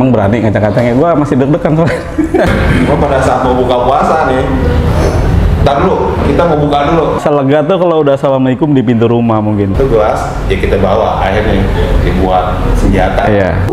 Emang berani ngacak-ngacaknya? Gua masih deg-degan soalnya. Gua pada saat mau buka puasa nih. Ntar dulu, kita mau buka dulu. Selega tuh kalau udah assalamualaikum di pintu rumah mungkin. Itu gelas, ya kita bawa akhirnya dibuat senjata. Iya.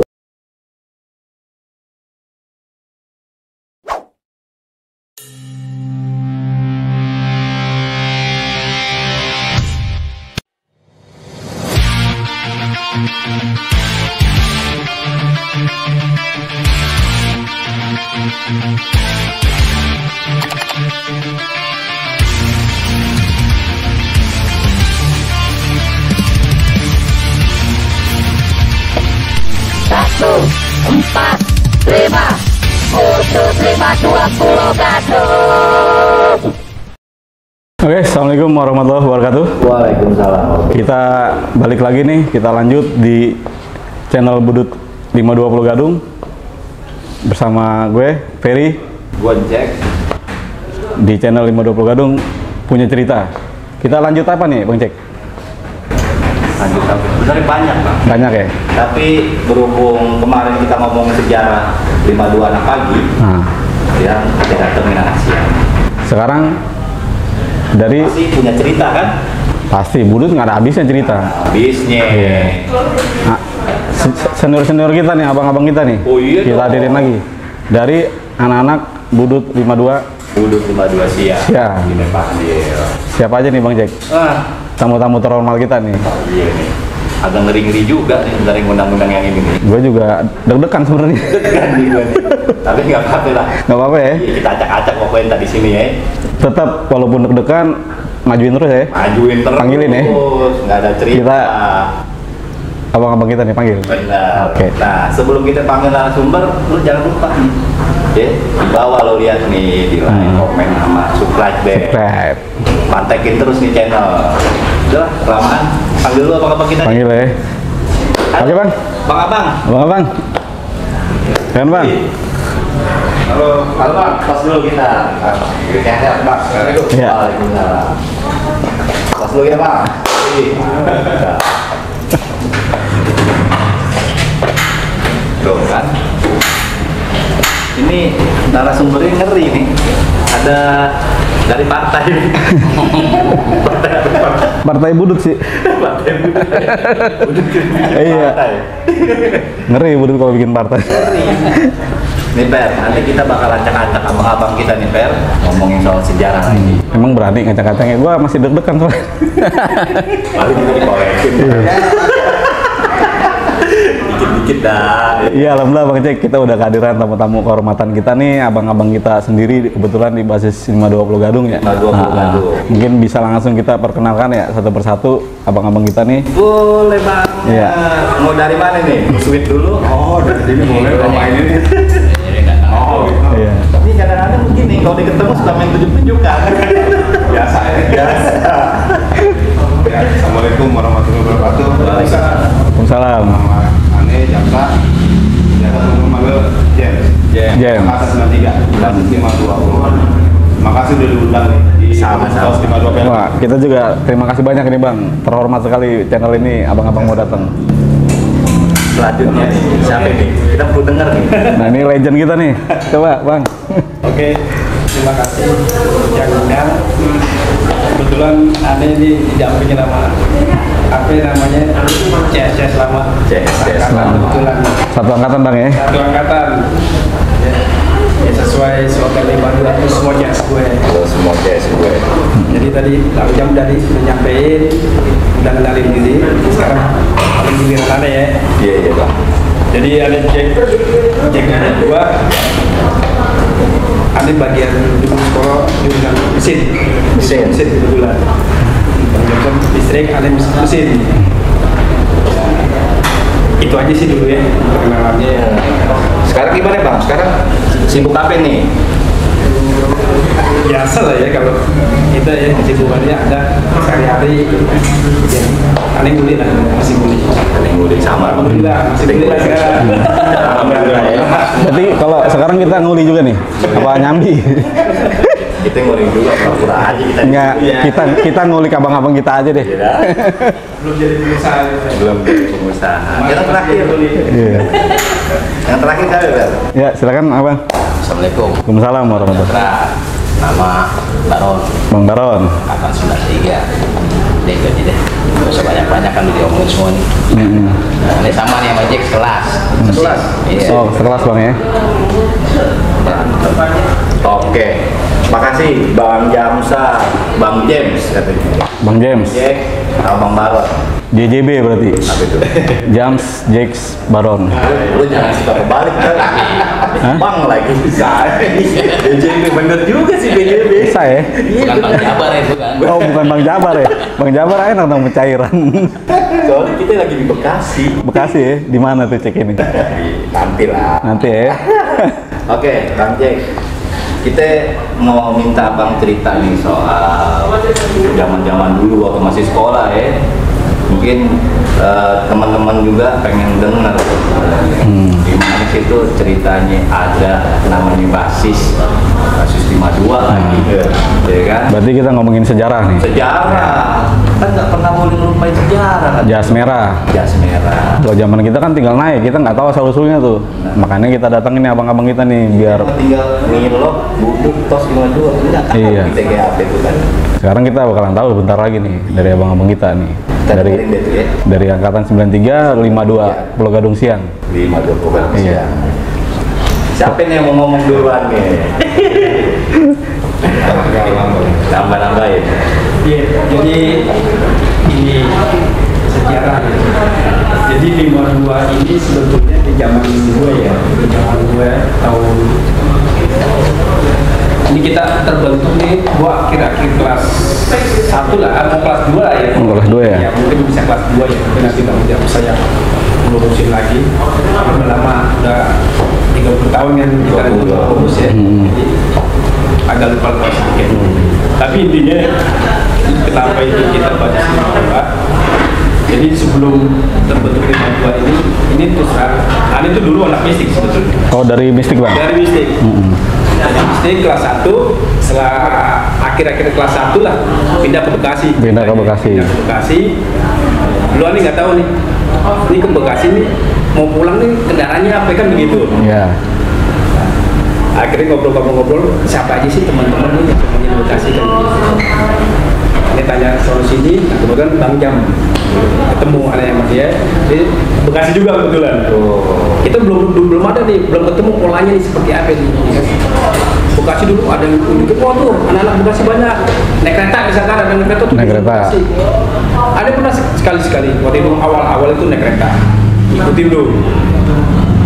Satu, 4, 5, khusus 520 gadung. Oke, assalamualaikum warahmatullahi wabarakatuh. Waalaikumsalam. Kita balik lagi nih, kita lanjut di channel Budut 520 Gadung bersama gue, Ferry. Gue Jack. Di channel 520 Gadung punya cerita. Kita lanjut apa nih, Bang Jack? Lanjut apa? Sebenarnya banyak, Bang. Banyak ya? Tapi berhubung kemarin kita ngomong sejarah 52 anak pagi, yang kita terminasi. Sekarang dari Pasti punya cerita kan? pasti Budut nggak ada habisnya cerita. Habisnya. Nah, senior-senior kita nih, abang-abang kita nih, Oh iya kita dong. hadirin lagi dari anak-anak Budut 52. Budut 52 siang. Siang. Ini panggil. Siapa aja nih, Bang Jack? Tamu-tamu terhormat kita nih. Iya nih. Agak ngeri-ngeri juga nih dari undang-undang yang ini nih. Gue juga deg-degan sebenarnya. Kan nih gue nih. Tapi nggak apa-apa lah. Nggak apa-apa ya. Iya, kita acak-acak pokoknya tadi sini ya. Tetap walaupun deg-degan, majuin terus ya. Majuin terus. Panggilin ya. Nggak ada cerita. Kita abang-abang kita nih panggil. Benar. Oke. Nah, sebelum kita panggil narasumber, lu jangan lupa nih. Ya, di bawah lo lihat nih, di like, komen sama subscribe deh. Subscribe. Pantekin terus nih channel. Udah, kelamaan. Panggil lu abang-abang kita. Panggil ya. Halo, Oke, Bang. Bang-abang. Abang-abang. Kan, Bang? Halo, halo Bang. Pas dulu kita. Sehat, Bang. Iya. Waalaikumsalam. Pas dulu kita, Bang. Tuh kan. Ini narasumbernya ngeri nih. Ada dari partai. Partai Budut sih. Partai. Iya. Ngeri Budut kalau bikin partai. Nih Per, nanti kita bakal acak-acak abang-abang kita nih Per, ngomongin soal sejarah lagi. Emang berani ngacak-ngacaknya? Gue masih deg-degan soalnya. Paling kita dikolekin. Dikit-dikit dah. Iya, alhamdulillah Bang Jack, kita udah kehadiran tamu-tamu kehormatan kita nih, abang-abang kita sendiri kebetulan di basis 520 Gadung ya. 520 Gadung. Mungkin bisa langsung kita perkenalkan ya satu persatu abang-abang kita nih. Boleh Bang. Iya. Mau dari mana nih? Sweet dulu. Oh, dari sini boleh rumah ini nih. Oh, gitu. Iya. Tapi kadang-kadang begini, kalau ketemu suka main tunjuk-tunjukkan. Biasa ya. Biasa. Ya, Assalamualaikum warahmatullahi wabarakatuh. Waalaikumsalam. Nama Ane Jaksa. Ya, manggil James. James. Atas 93, basis 520. Makasih udah diundang nih di Sama-sama. 520. Wah, kita juga terima kasih banyak nih Bang. Terhormat sekali channel ini abang-abang mau datang. Selanjutnya nih, siapa nih? Kita perlu denger nih. Nah, ini legend kita nih. Coba, Bang. Oke, terima kasih yang undang. Kebetulan Ane ini didampingi nama apa namanya CS selamat. CS Angkatan kebetulan Satu angkatan Bang ya. satu angkatan. Ya, sesuai slogan 500 itu semua CS gue. Halo semua CS gue. Jadi tadi Pak Ujang tadi udah nyampein, udah kenalin diri. Sekarang paling giliran Ane ya. Iya, iya Bang. Jadi ada Jack ada dua. Ada bagian dulu sekolah jurusan mesin kebetulan. Jurusan listrik, ada mesin. Itu aja sih dulu ya perkenalannya. Sekarang gimana Bang? Sekarang sibuk apa nih? Biasa lah ya kalau kita ya kesibukannya ada sehari-hari. Ya, aneh nguli lah, masih nguli. Aneh nguli sama. Alhamdulillah, masih nguli lah sekarang. Alhamdulillah ya. Berarti kalau sekarang kita nguli juga nih. Apa nyambi? Kita ngulik juga, pura-pura aja kita. Enggak, kita ngulik abang-abang kita aja deh. Iya. Belum jadi pengusaha. Belum jadi pengusaha. Yang terakhir. Iya. Yang terakhir siapa, Bel? Ya, silakan abang. Assalamualaikum. Waalaikumsalam warahmatullahi wabarakatuh. Nama Baron, Bang Baron. angkatan 93. Deh itu aja deh. Gak usah banyak-banyak kan diomongin semua nih. Nah, ini sama nih sama Jack sekelas. Sekelas? Iya. Oh, sekelas bang ya. Oke. Makasih Bang Jamsa, Bang James katanya. Bang James. Jack, sama Bang Baron. JJB berarti. Apa itu? James Jakes Baron. Lu jangan suka kebalik kan? Bang lagi bisa. BJB bener juga sih BJB. Bisa ya? Bukan Bang Jabar itu kan. Oh, bukan Bang Jabar ya? Bang Jabar enak dong pencairan. Soalnya kita lagi di Bekasi. Bekasi ya? Di mana tuh cek ini? Nanti lah. Nanti ya. Oke, Bang Jack. Kita mau minta Bang cerita nih soal zaman-zaman dulu waktu masih sekolah ya. Mungkin teman-teman juga pengen dengar gimana sih itu ceritanya ada namanya basis 52 lagi ya kan? Berarti kita ngomongin sejarah nih. Sejarah kan nggak pernah boleh lupain sejarah kan? Jas merah. Jas merah. Kalau zaman kita kan tinggal naik, kita nggak tahu asal-usulnya tuh. Makanya kita datangin nih abang-abang kita nih biar Tinggal ngilok, buduk, tos 52 nggak tahu Iya. kita kayak apa itu kan? sekarang kita bakalan tahu bentar lagi nih dari abang-abang kita nih. Kita Dari dengerin deh tuh ya. dari angkatan 93 52 Pulau Gadung Siang. 52 program Iya. Siapa nih yang mau ngomong duluan nih? Nambah-nambahin. Iya, jadi ini sejarah. Jadi 52 ini sebetulnya di zaman gue ya, di zaman gue tahun ini kita terbentuk nih, gua akhir-akhir kelas 1 lah, mau kelas 2 lah ya. Kelas 2 ya? Ya mungkin bisa kelas 2 ya, tapi nanti tidak bisa yang lurusin lagi. Udah lama, udah 30 tahun kan kita lulus ya. Jadi agak lupa sedikit. Tapi intinya kenapa itu kita baca 52? Jadi sebelum terbentuk 52 ini terus Ani itu dulu anak mistik sebetulnya. Oh, dari mistik bang? Dari mistik. Dari mistik kelas 1, setelah akhir-akhir kelas 1 lah pindah ke Bekasi. Pindah ke Bekasi. Pindah ke Bekasi. Lu Ani nggak tahu nih. Ini ke Bekasi nih mau pulang nih kendaraannya apa kan begitu. Iya. Akhirnya ngobrol-ngobrol siapa aja sih teman-teman nih yang temannya di Bekasi kan ini tanya soal sini, nah kebetulan Bang Jam ketemu ada yang sama dia di Bekasi juga kebetulan. Kita belum ada nih, belum ketemu polanya nih seperti apa nih. Bekasi dulu ada yang unjuk, oh tuh anak-anak Bekasi banyak naik kereta, misalkan ada naik kereta tuh Naik di kereta. Bekasi. Ada pernah sekali-sekali waktu itu awal-awal itu naik kereta ikutin dulu.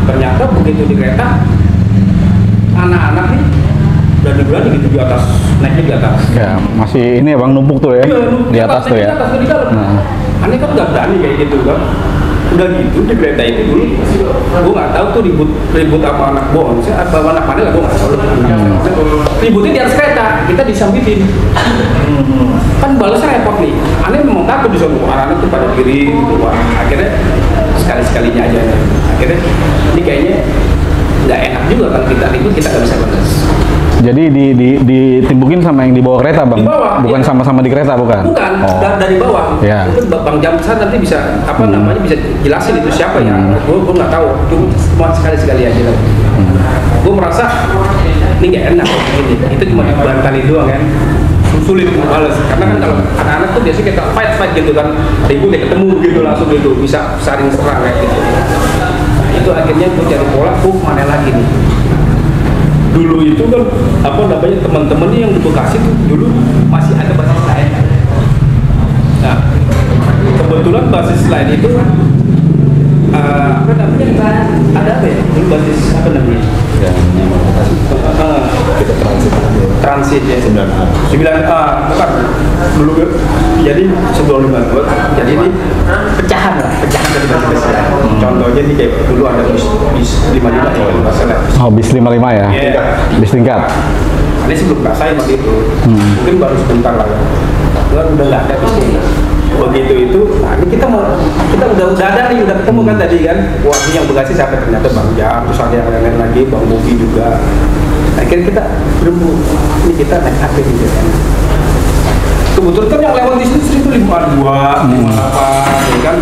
Ternyata begitu di kereta anak-anak nih berani-berani gitu di atas, naiknya di atas. Ya, masih ini ya bang numpuk tuh ya? Iya, Di atas tuh ya? Di atas, di dalam. Nah. Aneh kan nggak berani kayak gitu kan. Udah gitu di kereta itu dulu, gue nggak tahu tuh ribut apa anak bohong, apa anak mana lah gue nggak tahu. Ributnya di atas kereta, kita disambitin. Kan balasnya repot nih. Aneh memang takut di sana, anak-anak tuh pada diri gitu. Wah, akhirnya sekali-sekalinya aja. Akhirnya ini kayaknya nggak enak juga kalau kita ribut kita nggak bisa balas. Jadi ditimbukin sama yang di bawah kereta bang? Di bawah, Bukan iya. sama-sama di kereta bukan? Bukan, Oh. dari bawah. Ya. Itu Bang Jamsan nanti bisa apa namanya bisa jelasin itu siapa ya. Gue nggak tahu. Cuma sekali-sekali aja lah. Gue merasa ini nggak enak ini. Itu cuma bulan kali doang kan. Sulit untuk balas karena kan kalau anak-anak tuh biasanya kita fight gitu kan. Ribut dia ketemu gitu langsung gitu bisa saling serang kayak gitu. Nah, itu akhirnya gue cari pola, mana lagi nih. Dulu itu kan apa namanya teman-teman yang di Bekasi tuh dulu masih ada basis lain. Nah kebetulan basis lain itu apa namanya ada apa ya dulu basis apa namanya? Kita Transit ya 9A bukan dulu kan jadi sebelum 52 jadi ini pecahan dari basis lain. Contohnya nih kayak dulu ada bis 55 kalau nggak salah. Oh, bis 55 ya? Iya. Bis tingkat? Ini sebelum rasain waktu itu, mungkin baru sebentar lah. Kan udah nggak ada bisnis. Begitu itu, nah ini kita udah ada nih, udah ketemu kan tadi kan. Wah ini yang Bekasi siapa ternyata Bang Jam, terus ada yang lain lagi, Bang Bobi juga. Akhirnya kita berembuk, ini kita naik apa gitu kan. Kebetulan kan yang lewat di sini 1.052, 58, ya kan.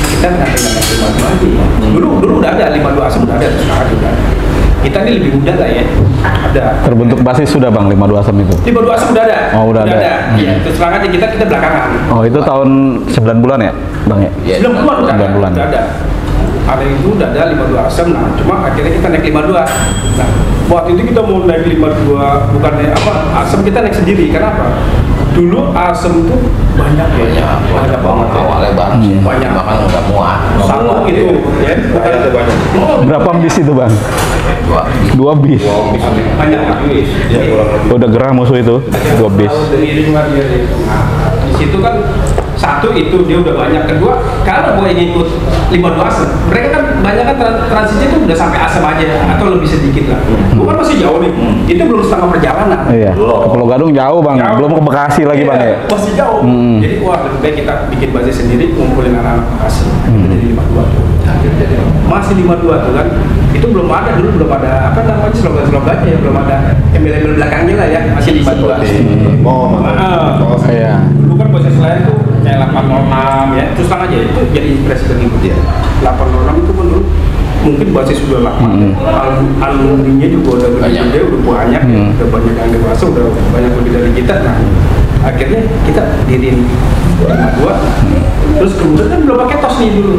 Kita nggak naik 52 lagi. Dulu udah ada 52 asam udah ada, sekarang juga. Kita ini lebih muda lah ya, ada. Terbentuk basis sudah bang 52 asam itu? 52 asam udah ada. Oh udah ada. Iya, terus terang aja kita belakangan. Oh itu tahun 9 bulan ya bang ya? 9 bulan udah 9 bulan. Udah ada. Ada itu udah ada 52 asam, nah cuma akhirnya kita naik 52. Nah, waktu itu kita mau naik 52, bukannya apa, asam kita naik sendiri, kenapa? Dulu asam tuh banyak banyak banget awalnya banget sih. Banyak. Bahkan udah muat. Satu itu, ya. Itu banyak. Berapa bis itu bang? 2 bis. Banyak lah. Ya kurang lebih. Udah gerah musuh itu 2 bis. Nah, di situ kan satu itu dia udah banyak, kedua kalau gue ingin ikut 52 asam, mereka kan banyak kan transisi itu udah sampai asam aja atau lebih sedikit lah. Gue kan masih jauh nih, itu belum setengah perjalanan. Iya. Ke Pulau Gadung jauh bang, Jauh. belum ke Bekasi lagi bang ya? Masih jauh. Jadi wah lebih baik kita bikin basis sendiri, ngumpulin anak-anak Bekasi. Kita jadi 52 tuh. Masih 52 tuh kan. Itu belum ada, dulu belum ada apa namanya slogan-slogannya ya, belum ada embel-embel belakangnya lah ya, masih 52. Mau Iya. Dulu kan basis lain tuh kayak 806 ya, terus terang aja itu jadi presiden itu dia. 806 itu kan dulu mungkin basis sudah 8. Alumninya juga udah gede, udah banyak, udah banyak yang dewasa, udah banyak lebih dari kita. Nah, akhirnya kita diriin 52. Terus kemudian kan belum pakai tos nih dulu.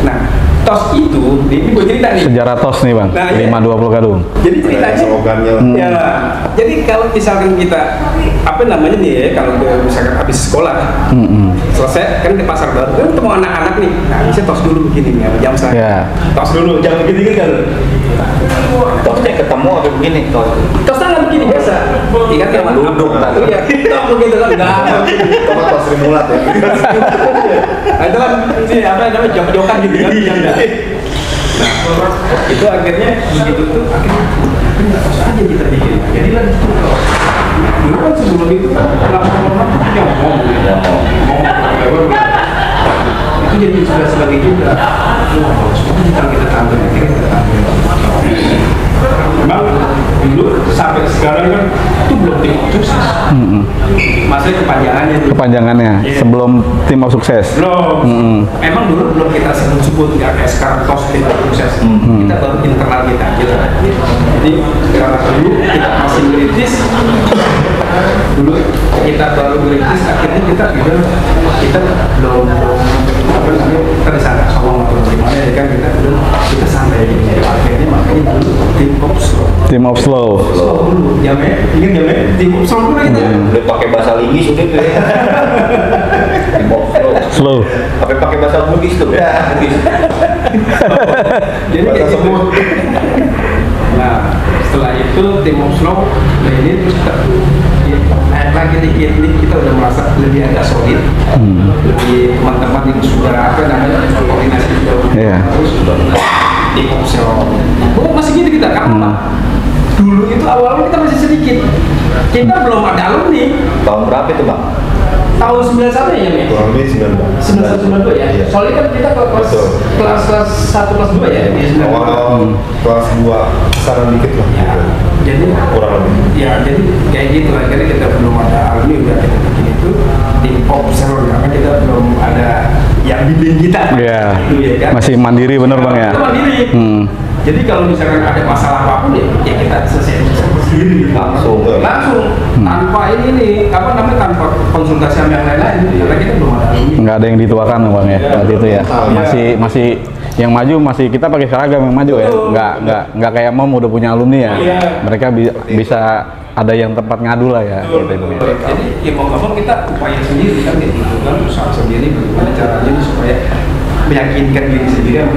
Nah, tos itu, ini gue cerita nih. Sejarah tos nih bang, Nah, iya. 520 Gadung. Jadi ceritanya, slogannya lah. ya. Jadi kalau misalkan kita apa namanya nih ya, kalau misalkan habis sekolah, selesai kan di pasar baru kan ketemu anak-anak nih, nah bisa tos dulu begini nih, jam saya. Ya. Tos dulu, jangan begini kan? Tosnya ketemu atau begini tos? Tos tangan begini biasa. Ikan kayak mana? Duduk tadi. Iya, tos begitu kan? Enggak. Sama tos Rimulat ya. Nah, itu kan ini apa namanya jok-jokan gitu kan? Nah, itu akhirnya begitu tuh akhirnya nggak tos aja kita bikin. Jadi lah dulu kan sebelum itu orang-orang punya ngomong itu jadi sudah sebagai juga kalau kita tampil akhirnya kita tampil memang dulu sampai sekarang kan itu belum tim sukses masalah kepanjangannya dulu. Kepanjangannya Iya. sebelum tim of sukses. Belum. Emang dulu belum kita sebut nggak kayak sekarang tos tim sukses. Kita baru internal kita gitu. Jadi karena dulu kita masih merintis, dulu kita baru merintis, akhirnya kita belum apa namanya kita disana sama atau gimana ya kan kita sampai gitu. Akhirnya makanya dulu tim Popslow. Tim of slow. Dulu jamnya, ingin jamnya tim Popslow dulu kita. Udah pakai bahasa Inggris udah tuh ya. Slow. Pakai bahasa Bugis tuh. Bugis. Jadi kayak gitu. Nah, setelah itu tim Popslow, nah ini terus kita naik lagi dikit nih, kita udah merasa lebih agak solid, lebih teman-teman yang sudah apa namanya koordinasi juga Iya. terus sudah di Popslow. Oh masih gitu kita karena dulu itu awalnya kita masih sedikit, kita belum ada alumni. Tahun berapa itu bang? Tahun 91 ya nih. Kurang lebih 9 92 ya. Iya. Soalnya kan kita kelas Betul. kelas 1 kelas 2 ya di 92. Awal kelas 2 saran dikit lah. Ya, jadi Kurang lebih. ya jadi kayak gitu akhirnya kita belum ada alumni udah kita bikin itu di Popslow karena kita belum ada yang bimbing kita. Iya. Itu ya kan. Masih mandiri bener bang ya. Kita mandiri. Jadi kalau misalkan ada masalah apapun ya kita selesai sendiri Langsung. tanpa ini nih apa namanya tanpa konsultasi sama yang lain-lain karena kita belum ada alumni. Nggak ada yang dituakan bang ya waktu itu ya. Masih yang maju masih kita pakai seragam yang maju ya. Nggak kayak MOM udah punya alumni ya. Iya. Mereka bisa ada yang tempat ngadu lah ya. Gitu, Bang. Jadi ya mau nggak mau kita upaya sendiri kan gitu kan usaha sendiri bagaimana caranya nih supaya meyakinkan diri sendiri yang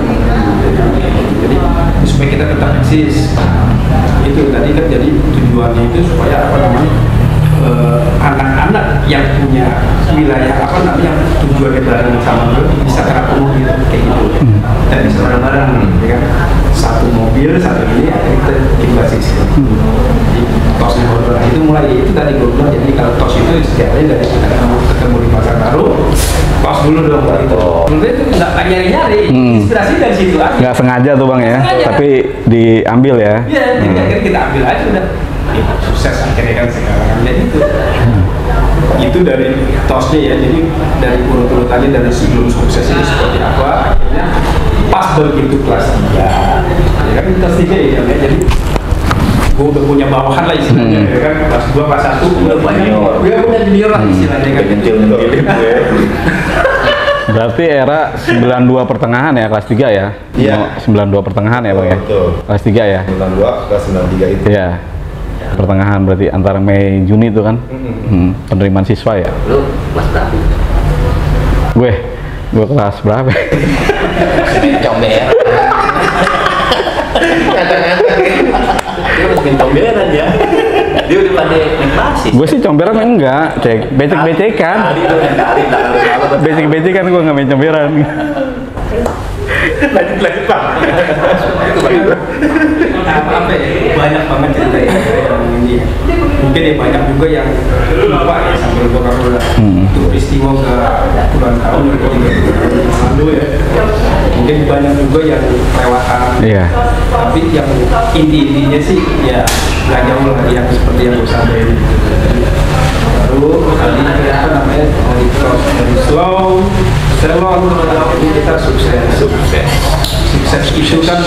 jadi supaya kita tetap eksis. Itu tadi kan jadi tujuannya itu supaya apa namanya anak-anak yang punya wilayah apa namanya tujuannya bareng sama itu bisa terapung gitu kayak gitu dan bisa bareng-bareng ya kan satu mobil mobil satu ini akhirnya kita bikin basis. Jadi tos itu mulai itu tadi gue bilang, jadi kalau tos itu setiapnya dari kita ketemu di pasar baru, tos dulu dong gitu. Menurut itu nggak nyari-nyari, inspirasi dari situ aja. Nggak sengaja tuh bang ya, Sengaja. tapi diambil ya. Iya, jadi akhirnya kita ambil aja udah. Ya, sukses akhirnya kan sekarang jadi itu dari tosnya ya, jadi dari urut-urutannya dari sebelum sukses itu seperti apa, akhirnya pas begitu kelas 3 ya kan kelas 3 ya, jadi gue udah punya bawahan lah istilahnya ya kan, kelas 2 kelas 1 udah junior. gue punya junior lah istilahnya kan. Berarti era 92 pertengahan ya, kelas 3 ya? Iya. 92 pertengahan ya bang ya? Betul. Kelas 3 ya? 92 kelas 93 itu. Iya. Pertengahan berarti antara Mei Juni itu kan? Penerimaan siswa ya? Lu kelas berapa? Gue kelas berapa? Comber. Ngacak-ngacak. Dia harus main comberan ya. Dia udah pada main basis. Gue sih comberan enggak, becek-becekan. Tadi tuh yang dari belakang. Becek-becekan gue nggak main comberan. Lanjut Pak. Apa ya, banyak banget cerita yang ini ya. Mungkin ya banyak juga yang lupa ya sambil gue udah itu peristiwa ke puluhan tahun lalu ya. Mungkin banyak juga yang kelewatan. Iya. Tapi yang inti-intinya sih ya nggak jauh lah yang seperti yang gue sampaikan. Lalu tadi apa namanya dari slow salon ini kita sukses itu kan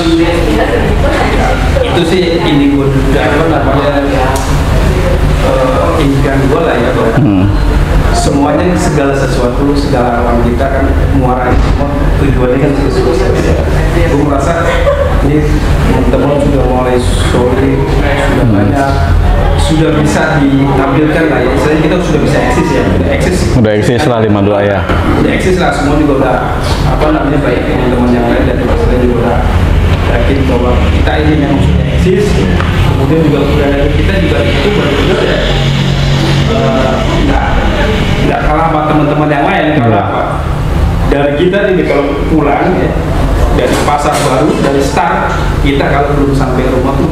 itu sih ini gue apa namanya impian gue lah ya bahwa semuanya segala sesuatu segala alam kita kan muara semua tujuannya kan sukses. Gue merasa ini teman-teman sudah mulai solid, sudah banyak, sudah bisa ditampilkan lah ya. Istilahnya kita sudah bisa eksis ya, Udah eksis lah 52 ya. Udah eksis lah, semua juga udah apa namanya baik teman-teman yang lain dan masalah juga udah yakin bahwa kita ini memang sudah eksis. Kemudian juga udah dari kita juga itu benar-benar ya nggak kalah sama teman-teman yang lain. Karena apa? Dari kita ini kalau pulang ya dari pasar baru, dari start kita kalau belum sampai rumah tuh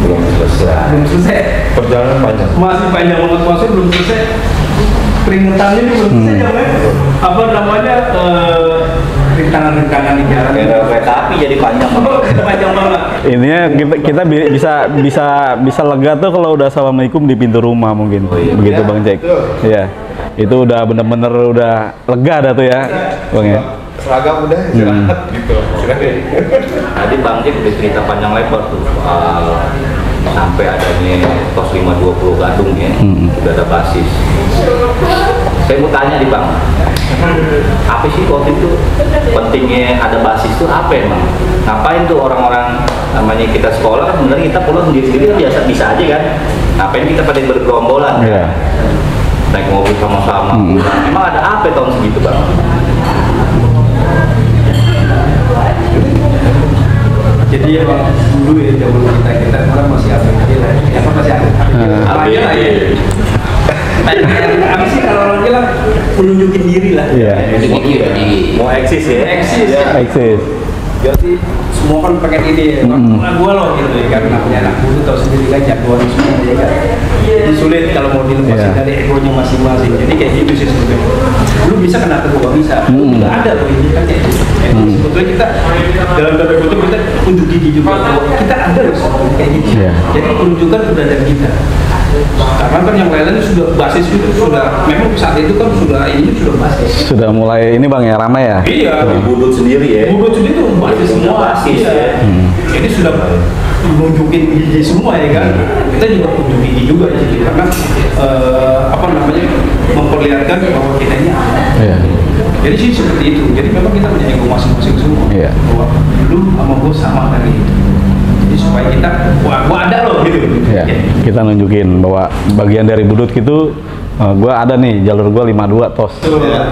belum selesai Perjalanan panjang. masih panjang banget, masih belum selesai keringetannya ini belum selesai jamnya apa namanya rintangan-rintangan di jalan Kereta api jadi panjang banget. panjang banget. Ininya kita bisa lega tuh kalau udah assalamualaikum di pintu rumah mungkin. Begitu Ya, Bang Jack. betul. Iya. Itu udah bener-bener udah lega dah tuh ya, Bang ya. Seragam udah istirahat gitu. Istirahat. Tadi Bang Jack udah cerita panjang lebar tuh soal sampai adanya tos 520 Gadung ya, udah ada basis. Saya mau tanya nih Bang, apa sih waktu itu pentingnya ada basis itu apa emang? Ngapain tuh orang-orang namanya kita sekolah kan sebenarnya kita pulang sendiri-sendiri kan biasa bisa aja kan? Ngapain kita pada bergerombolan? Iya. Naik mobil sama-sama pulang. Emang ada apa tahun segitu Bang? Jadi emang dulu ya zaman kita orang masih apa aja lah, apa masih apa aja lah ya. Apa sih kalau orang bilang menunjukin diri lah. Iya. Jadi Mau eksis ya? Eksis. Eksis. Jadi semua kan pengen ini ya, gua loh gitu ya kan, namanya anak dulu tahu sendiri kan jagoan semua ya kan. Jadi sulit kalau mau dilepasin dari egonya masing-masing. Jadi kayak gitu sih sebetulnya. Lu bisa kenapa gua bisa? Nggak ada tuh ini kan kayak gitu. Jadi sebetulnya kita dalam tanda kutip kita unjuk gigi juga bahwa kita ada loh sebetulnya kayak gitu. Iya. Jadi penunjukan udah dari kita. Karena kan yang lain sudah basis itu sudah memang saat itu kan sudah ini sudah basis. Sudah mulai ini Bang ya, ramai ya? Iya. Budut sendiri ya? Budut sendiri tuh basis semua. Basis Iya. ya? Ini sudah nunjukin gigi semua ya kan. Kita juga nunjuk gigi juga ya, jadi karena apa namanya memperlihatkan bahwa kita ini aman. Iya. Jadi sih seperti itu. Jadi memang kita punya ego masing-masing semua. Iya. Bahwa lu sama gue sama kali itu. Jadi supaya kita, wah gua ada loh gitu. Ya, kita nunjukin bahwa bagian dari Budut gitu, gua ada nih jalur gua 52 tos.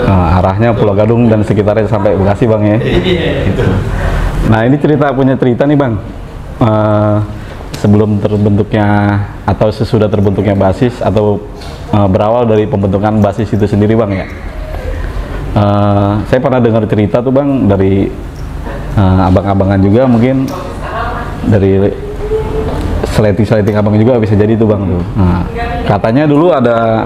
Arahnya Pulau Gadung dan sekitarnya sampai Bekasi Bang ya. Gitu. Nah ini punya cerita nih Bang. Sebelum terbentuknya atau sesudah terbentuknya basis atau berawal dari pembentukan basis itu sendiri Bang ya. Saya pernah dengar cerita tuh Bang dari abang-abangan juga mungkin dari sleting abang juga bisa jadi tuh bang tuh. Nah, katanya dulu ada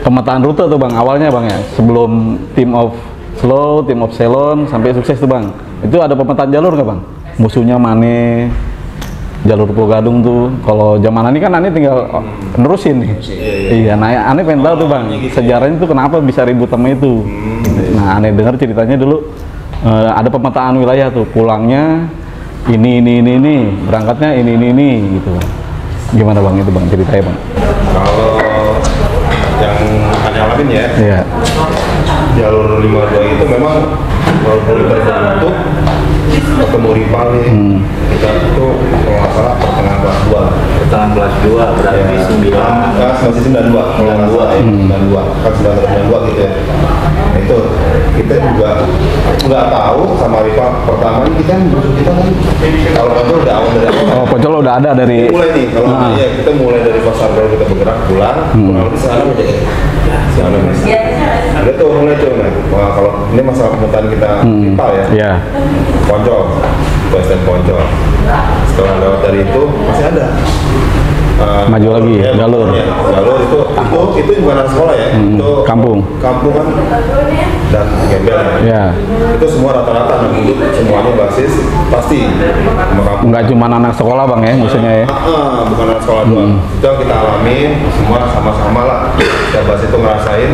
pemetaan rute tuh bang awalnya bang ya, sebelum Team of Slow, Team of Ceylon sampai sukses tuh bang. Itu ada pemetaan jalur nggak bang? Musuhnya mana? Jalur Pulau Gadung tuh. Kalau zaman ini kan Ani tinggal nerusin nih. Iya, nah Ani pengen tahu tuh bang sejarahnya tuh kenapa bisa ribut sama itu. Nah Ani dengar ceritanya dulu ada pemetaan wilayah tuh, pulangnya ini, berangkatnya ini gitu. Gimana bang itu bang ceritanya bang? Kalau yang Anda alamin ya, Iya. jalur 52 itu memang kalau berbentuk ketemu rival nih, kita itu kalau nggak salah pertengahan kelas 2. Pertengahan kelas 2 berarti 9. Masih 92, kalau nggak salah ya, 92, kan 92 gitu ya. Nah, itu kita juga nggak tahu sama rival pertama ini kita musuh kita kan. Kalau Poncol udah awal dari awal. Oh Poncol udah ada dari. Mulai nih, kalau ya kita mulai dari pasar baru kita bergerak pulang lebih sana aja. Sana ada tuh mulai tuh. Nah, kalau ini masalah pemetaan kita rival ya. Iya. Poncol, Western Poncol. Setelah lewat dari itu masih ada. Maju lagi, jalur. Jalur itu bukan anak sekolah ya, itu Kampung. Kampung kan dan gembel ya. Ya. Itu semua rata-rata anak muda semuanya basis pasti sama kampung. Nggak cuma anak sekolah bang ya, maksudnya ya. Bukan anak sekolah doang. Itu yang kita alamin semua sama-sama lah. Kita bahas itu ngerasain.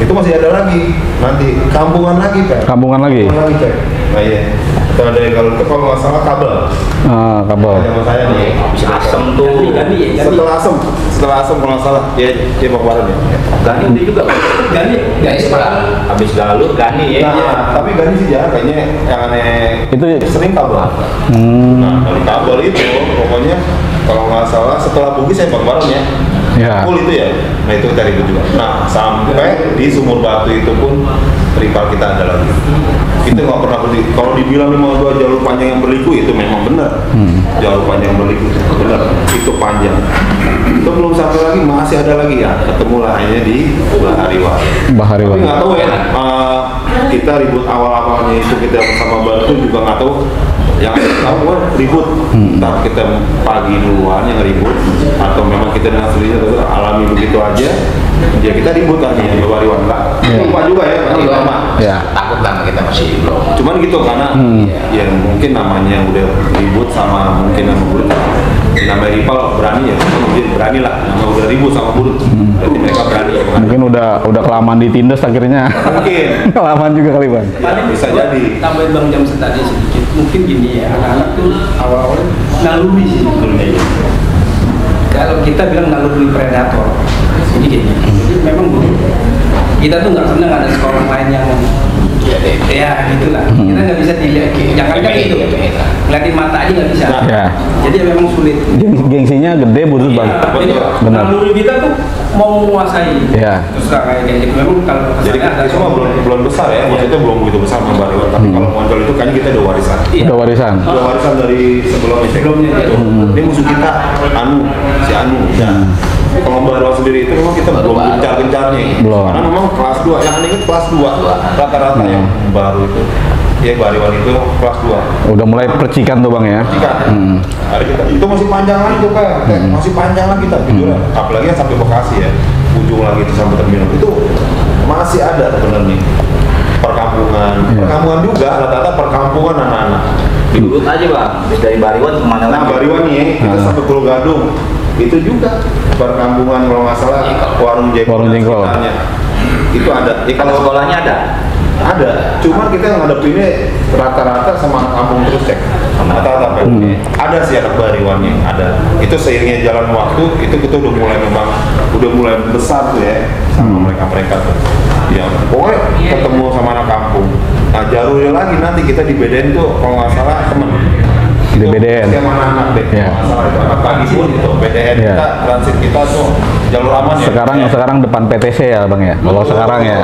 Itu masih ada lagi nanti kampungan lagi Pak. Kampungan lagi. Nah iya. Itu ada yang kalau itu kalau nggak salah kabel. Kabel. Zaman saya nih. Asem tuh. Setelah asem kalau nggak salah dia mau kemarin ya. Gani udah juga. Gani Habis galur Gani ya. Nah, tapi Gani sih jarang kayaknya yang aneh Itu sering kabel. Nah dari kabel itu pokoknya kalau nggak salah setelah Bugis ya Bang Baron ya. Ya. Full itu ya. Nah itu kita ribut juga. Nah sampai di Sumur Batu itu pun rival kita ada lagi. Kita nggak pernah beli. Kalau dibilang 52 jalur panjang yang berliku itu memang benar. Jalur panjang yang berliku benar. Itu panjang. Itu belum sampai lagi masih ada lagi ya. Ketemulah akhirnya di Bahariwan. Bahariwan. Tapi nggak tahu ya. Kita ribut awal-awalnya itu kita bersama Batu juga nggak tahu. Yang tahu kan ribut. Entah kita pagi duluan yang ribut atau memang kita dengan sendirinya alami begitu aja. Ya kita ribut aja di Bahariwan lah. Lupa juga ya. Lama. Ya. Takut lah kita masih belum. Cuman gitu karena ya mungkin namanya udah ribut sama mungkin sama Burut. Namanya rival berani ya, mungkin berani lah. Nama udah ribut sama Burut. Berarti mereka berani ya. Mungkin udah kelamaan ditindas akhirnya. Mungkin. Kelamaan juga kali bang. Bisa jadi. Tambahin Bang Jam tadi sedikit. Mungkin gini ya, anak-anak tuh awal-awal naluri sih sebetulnya. Kalau kita bilang naluri predator, jadi gini. Jadi memang kita tuh nggak senang ada sekolah lain yang ya gitulah. Kita nggak bisa dilihat. Jangan kan itu. Ngeliatin mata aja nggak bisa. Ya. Jadi memang sulit. Gengsinya gede Burut bang. Jadi Benar. naluri kita tuh mau menguasai. Ya. Terus kayak gitu. Memang kalau Jadi ada itu mah belum besar ya, maksudnya belum begitu besar sama Bahariwan. Tapi kalau Poncol itu kayaknya kita udah warisan. Udah warisan. Udah warisan dari sebelumnya. Sebelumnya itu. Ini musuh kita si Anu. Kalau Bahariwan sendiri itu memang kita belum gencar-gencarnya. Belum. Karena memang kelas 2, yang aneh itu kelas 2 rata-rata yang baru itu. Ya Bahariwan itu kelas 2. Udah mulai percikan tuh bang ya. Jika hari kita itu masih panjang lagi tuh Pak. Masih panjang lagi kita jujur. Apalagi yang sampai Bekasi ya. Ujung lagi itu sampai terminal itu masih ada sebenarnya. Perkampungan juga rata-rata perkampungan anak-anak. Diurut aja Bang. Habis dari Bahariwan kemana Nah lagi? Bahariwan nih kita sampai Pulau Gadung itu juga perkampungan kalau nggak salah warung jengkol. Warung jengkol. sekitarnya. Itu ada. Ya, Kalau sekolahnya ada. ada, cuman kita ngadepinnya rata-rata sama anak kampung terus cek. Rata-rata Pak. Ada sih anak Bahariwannya, ada. Itu seiringnya jalan waktu, itu kita udah mulai besar tuh ya sama mereka tuh. Ya, pokoknya ketemu sama anak kampung. Nah jalurnya lagi nanti kita dibedain tuh kalau nggak salah temen. Di BDN. Yang mana anak deh, Ya. kalau nggak salah itu anak pagi pun itu BDN Ya. kita transit kita tuh jalur aman ya. Sekarang depan PTC ya bang ya. Kalau sekarang ya.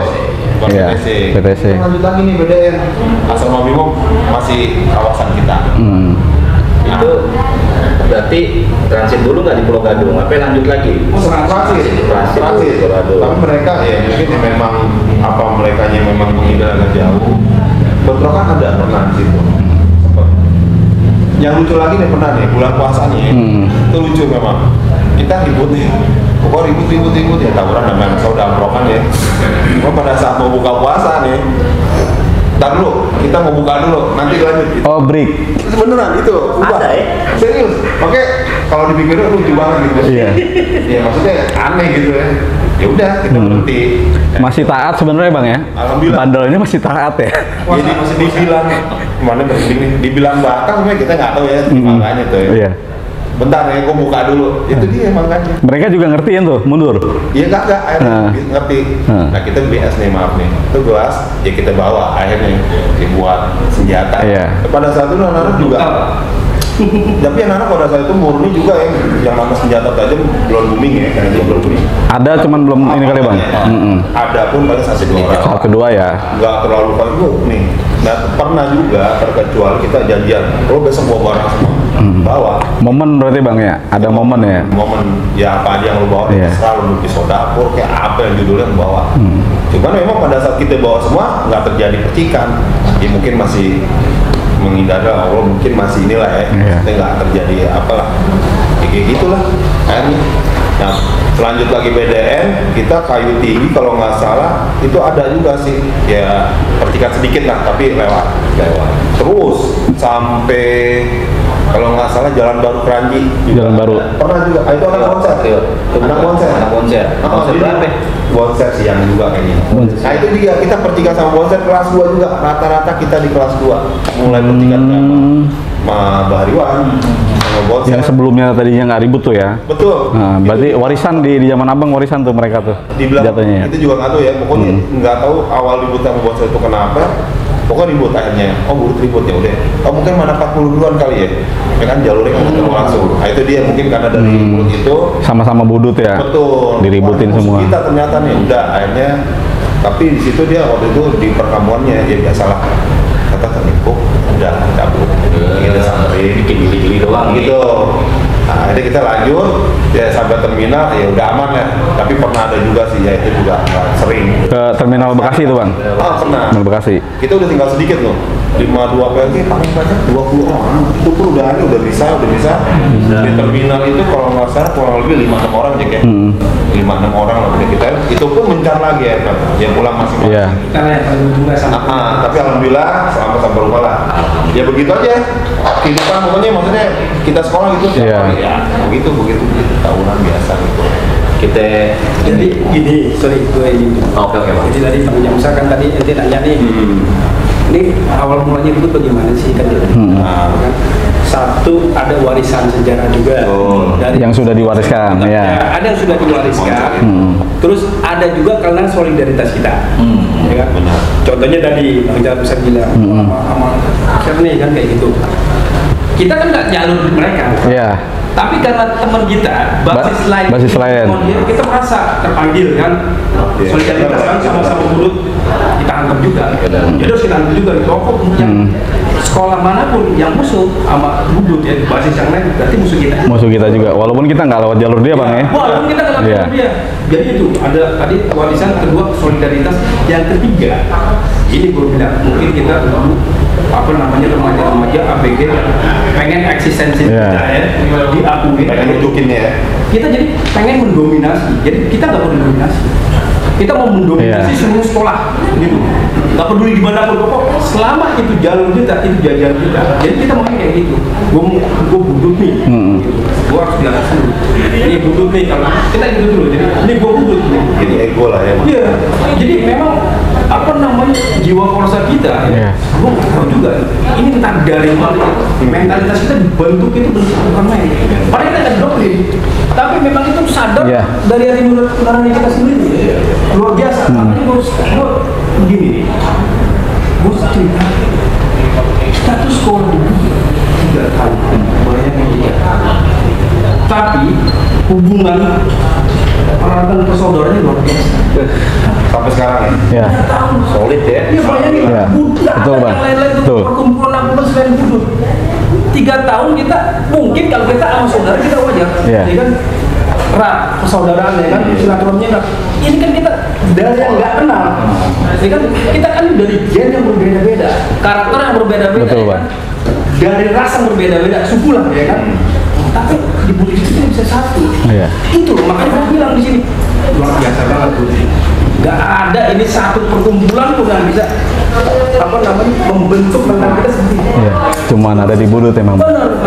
Bukan Iya, PTC. PTC. Lanjut lagi nih BDN. Asal Mabimo masih kawasan kita. Itu berarti transit dulu nggak di Pulau Gadung? Apa lanjut lagi? Transit. Tapi mereka ya mungkin ya memang apa mereka yang memang menghindar agak jauh. Bentrokan ada pernah di situ. Yang lucu lagi nih pernah nih bulan puasa nih, itu lucu memang. Kita ribut nih, pokoknya ribut ya tawuran namanya saudara amprokan ya. Cuma pada saat mau buka puasa nih, ntar dulu, kita mau buka dulu, nanti lanjut. Gitu. Oh, break. Beneran itu, ubah. Ada ya? Serius. Oke, kalau dipikir lucu banget gitu. Iya. Ya maksudnya aneh gitu ya. Ya udah kita berhenti. Masih taat sebenarnya Bang ya? Alhamdulillah. Bandelnya masih taat ya? Jadi masih dibilang mana berhenti nih? Dibilang bakal sebenarnya kita nggak tahu ya makanya tuh ya. Iya. Bentar ya, gue buka dulu. Itu dia makanya. Mereka juga ngertiin tuh, mundur. Iya kagak, akhirnya ngerti. Nah. Nah kita BS nih, maaf nih. Itu gelas, ya kita bawa akhirnya dibuat senjata. Iya. Pada saat itu anak-anak juga. Tapi anak-anak pada saat itu murni juga ya, yang mana senjata tajam belum booming ya, karena dia belum booming. Ada cuman belum ini kali Bang. Ada pun paling satu dua orang. Soal kedua ya. Nggak terlalu banyak nih. Nah pernah juga terkecuali kita janjian, lo besok bawa barang semua, bawa. Momen berarti Bang ya? Ada momen ya? Momen ya apa aja yang lo bawa, Iya. terserah lo pisau dapur kayak apa yang judulnya lo bawa. Cuman memang pada saat kita bawa semua nggak terjadi percikan, ya mungkin masih menghindari Allah, mungkin masih inilah ya, Iya. kita nggak terjadi apalah, ya, kayak gitulah. Akhirnya, nah lanjut lagi BDN, kita kayu tinggi kalau nggak salah itu ada juga sih, ya percikan sedikit lah, tapi lewat. Terus sampai kalau nggak salah Jalan Baru Keranji juga. Jalan Baru. Pernah juga, itu anak konser. Anak konser. Anak konser. Konser jadi berapa? Konser siang juga kayaknya. Nah itu juga kita percikan sama konser kelas 2 juga. Rata-rata kita di kelas 2 mulai percikan sama Bahariwan sama konser. Yang sebelumnya tadinya nggak ribut tuh ya? Betul. Nah, berarti Itu warisan di zaman abang warisan tuh mereka tuh dibilang jatuhnya ya? itu juga nggak tahu ya. Pokoknya nggak tahu awal ribut sama konser itu kenapa. Pokoknya ribut akhirnya. Oh ribut ya udah. Oh mungkin mana 40 duluan kali ya. Ya kan jalurnya kan ketemu langsung. Nah itu dia mungkin karena dari mulut itu. Sama-sama budut ya? Betul. Diributin Wah, musuh semua. kita ternyata nih udah akhirnya. Tapi di situ dia waktu itu di perkampungannya ya biasalah. Kata ternipu udah cabut. Kita samperin Bikin gili-gili doang gitu. Nah, akhirnya kita lanjut ya sampai terminal ya udah aman ya. Tapi pernah ada juga sih ya itu juga nggak sering. Ke terminal Bekasi tuh Bang? Ah pernah. Terminal Bekasi. Kita udah tinggal sedikit loh. 52 PLG paling banyak 20 orang. Itu pun udah bisa. Di terminal itu kalau nggak salah kurang lebih 5-6 orang aja ya. 5-6 orang lah udah kita. Itu pun mencar lagi ya kan. Yang pulang masing-masing. Iya. Karena yang paling ujungnya sama. Tapi alhamdulillah selamat sampai rumah lah. Ya begitu aja. Kehidupan pokoknya maksudnya kita sekolah gitu tiap Iya. hari ya. Begitu tahunan biasa gitu. Kita Jadi gini, sorry gue ini. oke Bang. Jadi tadi misalkan tadi ente nanya nih, ini awal mulanya itu bagaimana sih kan? Nah, Kan? Satu ada warisan sejarah juga dari Yang sudah diwariskan ya. ada yang sudah diwariskan. Terus ada juga karena solidaritas kita. Ya kan? Contohnya tadi Bang Jalur bisa bilang sama Chef nih kan kayak gitu. Kita kan nggak jalur mereka. Iya. Tapi karena teman kita basis lain. kita merasa terpanggil kan, solidaritas kan sama-sama mulut kita anggap juga. Jadi harus kita anggap juga di toko yang sekolah manapun yang musuh sama budut ya basis yang lain berarti musuh kita. Musuh kita juga. Walaupun kita nggak lewat jalur dia Bang ya. Walaupun kita nggak lewat Iya. jalur dia. Jadi itu ada tadi warisan kedua solidaritas, yang ketiga ini gue bilang mungkin kita dulu apa namanya remaja ABG pengen eksistensi Iya. kita ya diakui. pengen nunjukinnya ya. Kita jadi pengen mendominasi, jadi kita nggak mau mendominasi, kita mau mendominasi Iya. semua sekolah gitu, nggak peduli di mana pun pokok selama itu jalur kita, itu jajan kita, jadi kita mau kayak gitu. Gue budut nih, gitu. Gue harus bilang dulu, ini budut nih, kalau kita gitu dulu, jadi ini gue budut nih. Jadi ego lah ya. Iya, jadi memang apa namanya jiwa korsa kita, Iya. gue nggak tahu juga. Ini kita dari mana? Mentalitas kita dibentuk itu bentuk bukan main. Padahal kita nggak doktrin, tapi memang itu sadar Iya. dari hati nurani kita sendiri. Luar biasa. Makanya gue begini, gue cerita status sekolah dulu 3 tahun, bayangin 3 tahun. Tapi hubungan peralatan persaudaranya luar biasa. Sampai sekarang ya. Ya. Solid ya. Iya bayangin, Iya. budak Betul, ada Bang. yang lain-lain tuh Betul. perkumpulan apa selain budut. 3 tahun kita mungkin kalau kita sama saudara kita wajar, Iya. ya kan? Erat persaudaraan ya kan, silaturahminya erat. Ini kan kita dari yang nggak kenal, ya kan? Kita kan dari gen yang berbeda-beda, karakter yang berbeda-beda, Betul, ya Bang. kan? dari rasa berbeda-beda suku lah ya kan. Tapi di Bugis itu bisa satu. Iya. Itu loh, makanya gue bilang di sini luar biasa banget tuh. Gak ada ini satu perkumpulan pun yang bisa membentuk tentang kita sendiri. Iya. Cuman ada di Budut emang.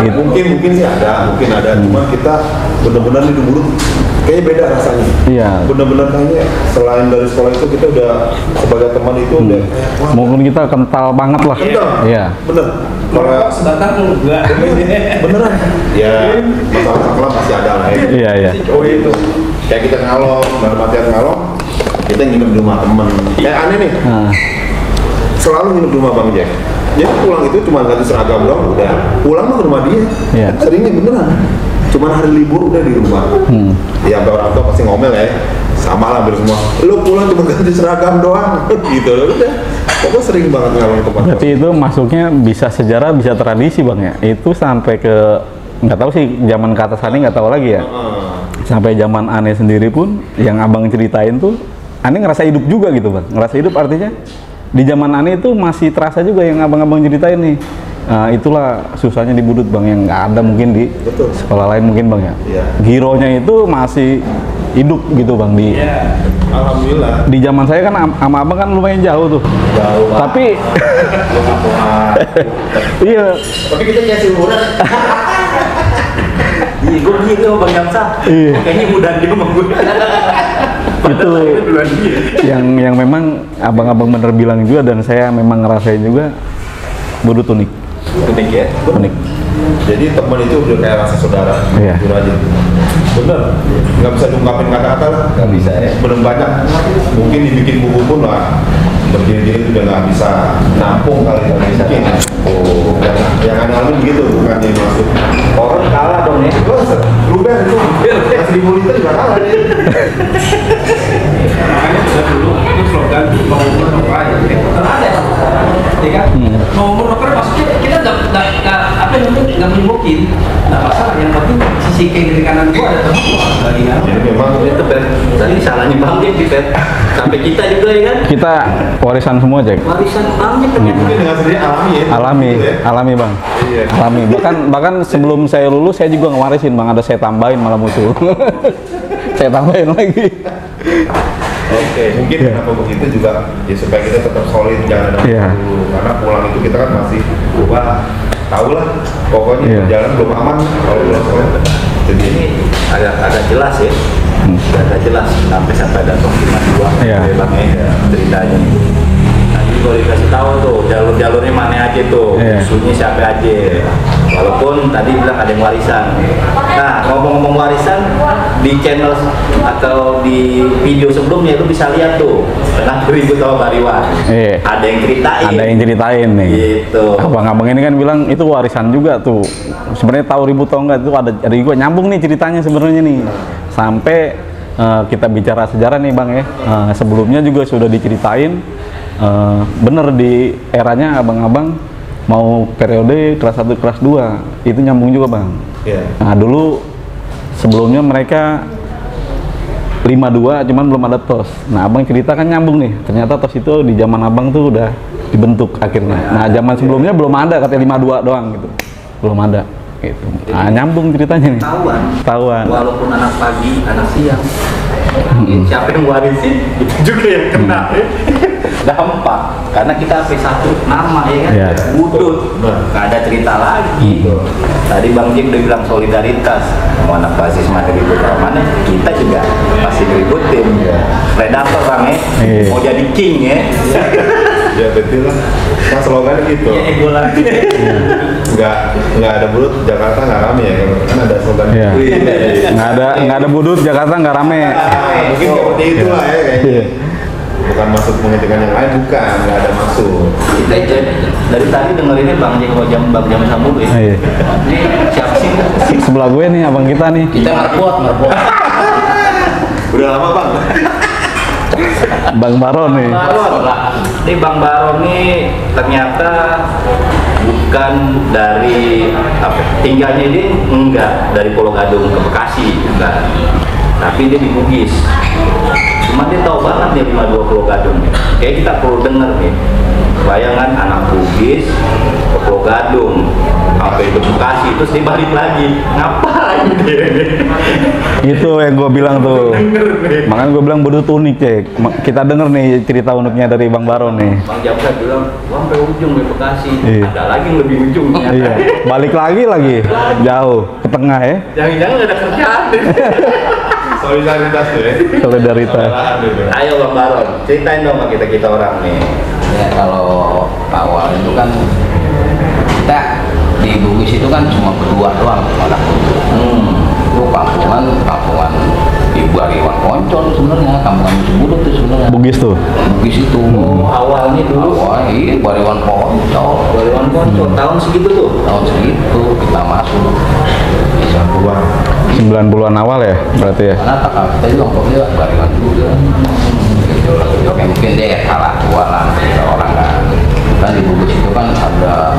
Gitu. Mungkin sih ada, cuman kita benar-benar di Budut kayaknya beda rasanya. Iya. Benar-benar kayaknya selain dari sekolah itu kita udah sebagai teman itu udah wah, Mungkin kita kental banget lah. kental. Iya. Bener. Kalau Sebatang enggak. beneran. Ya masalah kelam pasti ada lah ya. Iya, iya. Oh itu. Kayak kita ngalong, dalam artian ngalong, kita nginep di rumah temen. Kayak aneh nih. Nah, Selalu nginep di rumah Bang Jack. Jadi pulang itu cuma ganti seragam doang, udah pulang mah ke rumah dia. Iya. Seringnya beneran. Cuman hari libur udah di rumah. Ya sampai orang tua pasti ngomel ya. Sama lah hampir semua. Lu pulang cuma ganti seragam doang, gitu. Udah. Pokoknya sering banget ngalong ke tempat. berarti itu masuknya bisa sejarah, bisa tradisi Bang ya. Itu sampai ke nggak tahu sih zaman ke atas Ani nggak tahu lagi ya. Sampai zaman Ane sendiri pun yang abang ceritain tuh Ane ngerasa hidup juga gitu Bang. Ngerasa hidup artinya di zaman Ane itu masih terasa juga yang abang-abang ceritain nih. Nah, itulah susahnya di Budut Bang yang nggak ada mungkin di Betul. sekolah lain mungkin Bang ya. Iya. Gironya itu masih hidup gitu Bang di Alhamdulillah. di zaman saya kan sama abang kan lumayan jauh tuh. Jauh banget. Tapi iya, Tapi kita kayak umuran. Iya, gue gitu sama Bang Jamsa. Iya. Kayaknya mudah dia sama gue. itu yang memang abang-abang bener bilang juga dan saya memang ngerasain juga Budut unik. Unik ya. Unik. Jadi teman itu udah kayak rasa saudara. Iya. Jujur aja. Bener. Nggak bisa diungkapin kata-kata lah. Nggak bisa ya. Bener banyak. Mungkin dibikin buku pun lah. Berdiri-diri udah nggak bisa nampung kali nggak bisa. Oh, yang aneh begitu bukan yang maksud. Orang kalah dong ya. Ruben itu yang 1000 liter juga kalah dia. Makanya sudah dulu itu slogan mau umur noker aja. Ada, ya kan? Mau umur noker maksudnya kita nggak menyembuhin. Nggak masalah. Yang penting sisi kiri kanan gua ada teman gua lagi kan. Jadi memang Itu Pet. Tadi salahnya Bang Jack di Pet. Sampai kita juga ya kan. Kita warisan semua Jack. Warisan Bang Jack ternyata. mungkin dengan sendiri alami ya. Alami, Gitu ya. alami Bang. Iya. Alami. Bahkan sebelum saya lulus saya juga ngewarisin Bang, ada saya tambahin malah musuh. Saya tambahin lagi. Oke, mungkin kenapa begitu juga ya supaya kita tetap solid jangan ada Iya. dulu karena pulang itu kita kan masih wah tahu lah pokoknya Iya. jalan belum aman kalau pulang sekolah. Jadi Ini agak jelas ya. Agak jelas sampai ada Tokiman 2 Iya. ya Bang ya ceritanya. Nanti kalau dikasih tahu tuh jalur-jalurnya mana aja tuh, Iya. musuhnya siapa aja. Walaupun tadi bilang ada yang warisan. Nah, ngomong-ngomong warisan di channel atau di video sebelumnya lu bisa lihat tuh tentang 2000 tahun Bariwan. Iya. Ada yang ceritain. Ada yang ceritain nih. Gitu. Abang-abang ini kan bilang itu warisan juga tuh. Sebenarnya tahu ribut atau enggak itu ada juga nyambung nih ceritanya sebenarnya nih. Sampai kita bicara sejarah nih Bang ya. Sebelumnya juga sudah diceritain bener di eranya abang-abang mau periode kelas 1 kelas 2 itu nyambung juga Bang. Iya. Nah dulu sebelumnya mereka 52 cuman belum ada TOS. Nah abang cerita kan nyambung nih, ternyata TOS itu di zaman abang tuh udah dibentuk akhirnya. Nah zaman sebelumnya belum ada, katanya 52 doang gitu, belum ada gitu. Nah nyambung ceritanya nih. Tahuan. Walaupun anak pagi, anak siang, siapa yang warisin itu juga yang kena ya. Dampak karena kita P1 nama ya kan, Iya. Budut, nggak ada cerita lagi. Tadi Bang Jim udah bilang solidaritas, mau anak basis materi putra mana, kita juga pasti ngeributin. Predator Bang ya, Iya. mau jadi king ya. Ya betul lah. Kan slogannya gitu. Ego lagi. Nggak ada Budut Jakarta nggak rame ya kan ada slogan. Iya. Wih. Nggak ada Budut Jakarta nggak rame. Mungkin seperti itulah ya kayaknya. Bukan maksud menghentikan yang lain, bukan, nggak ada maksud. Kita dari tadi dengerinnya Bang Jam Sambu ya. Iya. Ini siapa sih? Sebelah gue nih abang kita nih. Kita ngerpot. Udah lama Bang. Bang Baron nih. Baron lah. Ini Bang Baron nih ternyata bukan dari tinggalnya ini enggak dari Pulau Gadung ke Bekasi enggak. Tapi dia di Bugis. Cuma dia tahu banget dia 52 Pulau Gadung. Kayak kita perlu denger nih. Bayangan anak Bugis ke Pulau Gadung sampai ke Bekasi, terus dia balik lagi. Ngapain dia? Itu yang gue bilang tuh. Makanya gue bilang Budut unik, Cek. Kita denger nih cerita uniknya dari Bang Baron nih. Bang Jamsa bilang, gua sampai ujung di Bekasi. Iya. Ada lagi yang lebih ujung ternyata. Iya, balik lagi jauh ke tengah ya. Jangan-jangan ada kerjaan. Solidaritas tuh ya. Solidaritas. Ayo Bang Baron, ceritain dong sama kita orang nih. Ya kalau awal itu kan kita di Bugis itu kan cuma berdua doang anak itu kampungan di Bariwan Poncol sebenarnya, kampungan Cibudut tuh sebenarnya. Bugis tuh. Bugis itu. Awalnya dulu Iya, Bariwan Poncol. Bariwan Poncol tahun segitu tuh. Tahun segitu kita masuk. Bisa keluar. 90-an awal ya berarti ya. Karena kakak kita juga kok dia Bariwan juga. Gitu. Ya, mungkin dia kalah tua lah orang kan. Kan di Bugis itu kan ada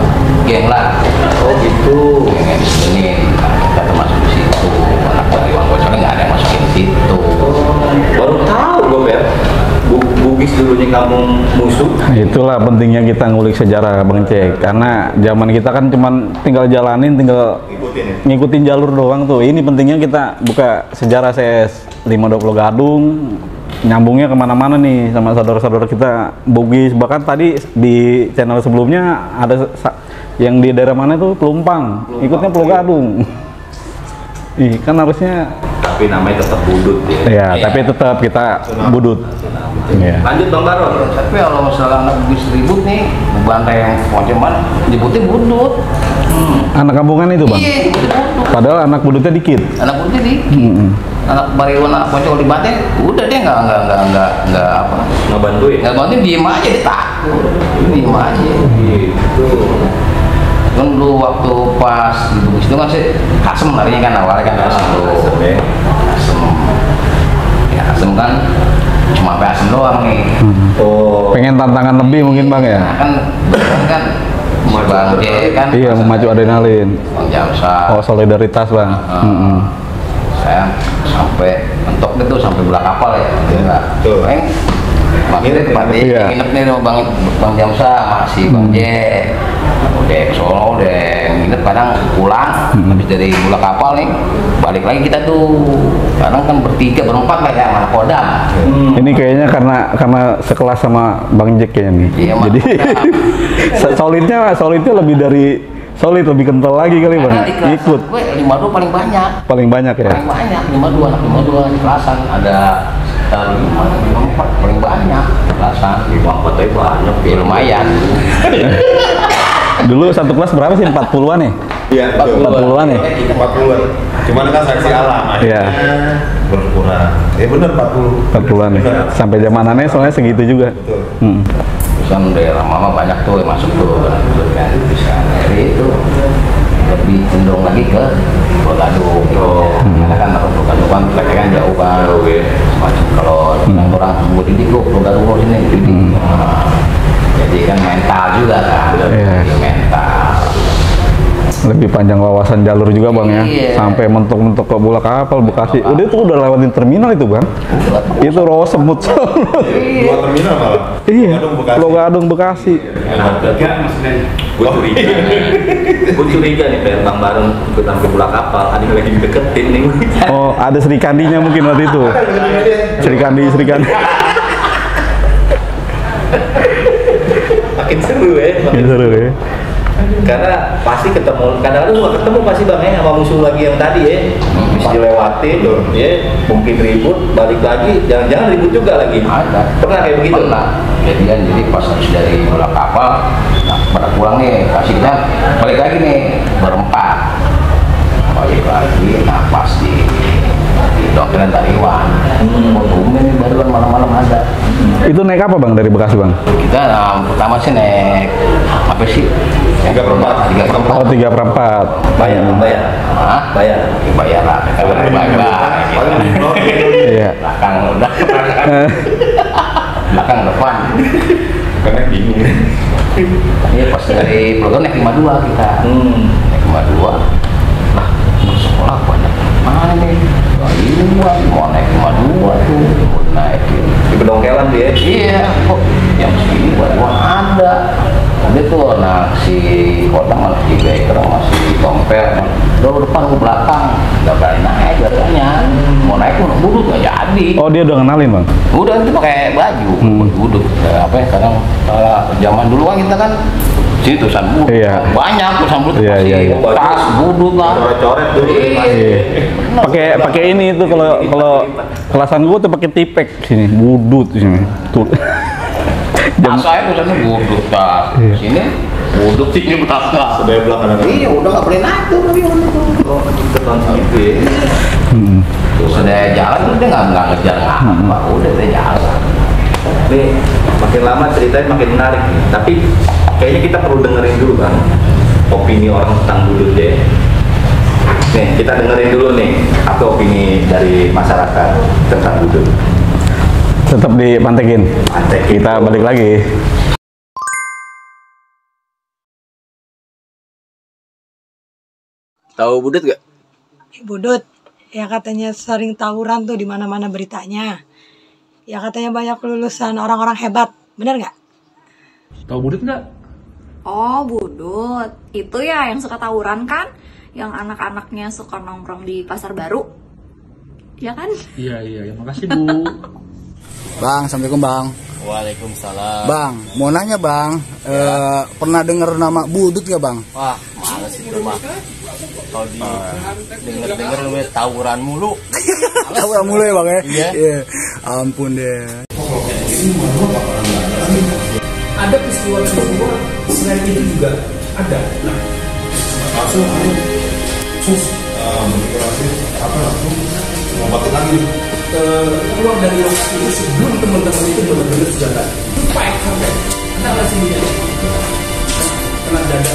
geng lah. Oh gitu. Geng Senin. Nah, kita termasuk di situ. Anak Bariwan Poncol nggak ada yang masukin situ. Baru tahu gue Ber. Bugis dulunya kampung musuh. Itulah pentingnya kita ngulik sejarah Bang Cek, karena zaman kita kan cuman tinggal jalanin, tinggal ngikutin jalur doang tuh. Ini pentingnya kita buka sejarah CS 52 Pulau Gadung, nyambungnya kemana-mana nih sama saudara-saudara kita Bugis. Bahkan tadi di channel sebelumnya ada yang di daerah mana tuh Pelumpang, ikutnya Pulau Gadung. Ih, kan harusnya. Tapi namanya tetap Budut ya. Ya, tapi tetap kita Budut. Iya. Lanjut Bang Baron. Tapi kalau misalnya anak Bugis ribut nih, bantai yang Ponceman, nyebutnya Budut. Anak kampungan itu Bang? Iya, Budut. Padahal anak Budutnya dikit. Anak Budutnya dikit. Anak Bariwan, anak Poncol dibantai, udah dia nggak apa. Nggak bantuin. Nggak bantuin, diem aja, dia takut. Diem aja. Gitu. Kan dulu waktu pas di Bugis itu kan sih Kasem larinya kan awalnya kan Kasem tuh. Kasem. Ya Kasem kan cuma sampai Asem doang nih. Oh. Pengen tantangan lebih mungkin Bang ya? Nah, kan Bang J kan. Iya, memacu adrenalin. Bang Jamsa. Oh, solidaritas Bang. Saya sampai mentok itu sampai belah kapal ya. Tuh. Maksudnya tempat Iya. nginep nih sama Bang Jamsa, masih Bang J. Udah ke Solo, udah nginep, kadang pulang habis dari bola kapal nih balik lagi kita tuh kadang kan bertiga berempat lah ya mana Kodam. Ini kayaknya karena sekelas sama Bang Jack kayaknya nih. Iya, Bang. Jadi solidnya lebih kental lagi kali Bang. Karena di kelas Ikut gue 52 paling banyak. paling banyak ya. Paling banyak 52 anak 52 di kelasan ada 54 paling banyak kelasan. 54 tapi banyak. Ya lumayan. Dulu satu kelas berapa sih? 40-an ya? Iya, 40-an ya? 40-an. Cuman kan saksi alam Iya. berkurang. Ya benar 40. 40-an ya. Benar. Sampai zaman aneh soalnya segitu juga. Betul. Terusan daerah mama banyak tuh yang masuk tuh kan bisa dari itu lebih cenderung lagi ke Pulau Gadung. Karena kan Pulau Gadung kan mereka kan jauh kan. Semacam kalau orang buat didik lo Pulau Gadung lo sini didik. Jadi kan mental juga kan. Iya. Mental. Lebih panjang wawasan jalur juga Bang ya. Iya. Sampai mentok-mentok ke bola kapal Bekasi. Udah itu udah lewatin terminal itu Bang. Itu rawa semut. Dua terminal malah. Iya. Gadung, Bekasi. Pulau Gadung Bekasi. Gue curiga nih kayak Bang Baron ikut sampai bola kapal, ada yang lagi dideketin nih. Oh, ada Sri Kandinya mungkin waktu itu. Sri Kandi. Makin seru ya. Ini seru ya. Karena pasti ketemu, kadang-kadang gua ketemu pasti Bang ya sama musuh lagi yang tadi ya. Bisa dilewatin, ya mungkin ribut, balik lagi, jangan-jangan ribut juga lagi. Ada. Pernah kayak begitu? Pernah. Jadi pas habis dari bola kapal, nah, pada pulang nih, kasih kita balik lagi nih berempat. Balik lagi, nah pas di Dokiran Tariwan. Tumben baru malam-malam ada. Itu naik apa Bang dari Bekasi Bang? Kita pertama sih naik apa sih? 3/4. 3/4. Oh, 3/4. Bayar. Hah? Bayar. Bayar lah. Iya. Belakang udah. Belakang depan. Karena bingung. Iya pas dari Pulau naik 52 kita. Naik 52. Nah, mau sekolah banyak. Mana nih? Mau naik 52 tuh. Naikin. Di Bedongkelan dia. Iya, kok yang segini buat ada. Ada tuh, nah si Kodam Lo depan ke belakang, nggak berani naik biasanya. Mau naik pun budut nggak jadi. Oh, dia udah kenalin bang? Udah itu pakai baju, budut. Apa ya? Kadang zaman dulu kan kita kan sini tulisan budut, Iya. banyak tulisan budut Iya, masih iya, iya. tas budut lah. Coret dulu. Iya. Pakai ini tuh kalau kelasan gua tuh pakai tipek sini, budut sini. Tuh. Tas saya tulisannya budut tas. Iya. Sini budut sini tas nggak. Sebelah belakang. Iya, udah nggak boleh naik tuh tapi udah tuh. Itu tahun segitu ya. Terus ada jalan tuh dia nggak ngejar apa, udah dia jalan. Nih, makin lama ceritanya makin menarik nih. Tapi kayaknya kita perlu dengerin dulu bang opini orang tentang budut deh. Nih, kita dengerin dulu nih apa opini dari masyarakat tentang budut. Tetap dipantekin. Pantekin. Kita balik lagi. Tahu budut gak? Budut, ya katanya sering tawuran tuh di mana-mana beritanya. Ya katanya banyak lulusan orang-orang hebat, bener nggak? Tahu budut nggak? Oh, budut. Itu ya yang suka tawuran kan? Yang anak-anaknya suka nongkrong di pasar baru. Ya kan? Iya, makasih Bu. Bang, assalamualaikum bang. Waalaikumsalam. Bang, mau nanya bang, pernah dengar nama Budut gak bang? Wah, males itu mah. Kalau di denger-denger namanya tawuran mulu. Tawuran mulu ya bang ya? Iya. Iya. Ampun deh. Ada peristiwa-peristiwa selain itu juga ada. Nah, langsung Ngomongin lagi. keluar dari lokasi itu sebelum teman-teman itu benar-benar sudah itu fight sampai ada nggak sih dia kena dada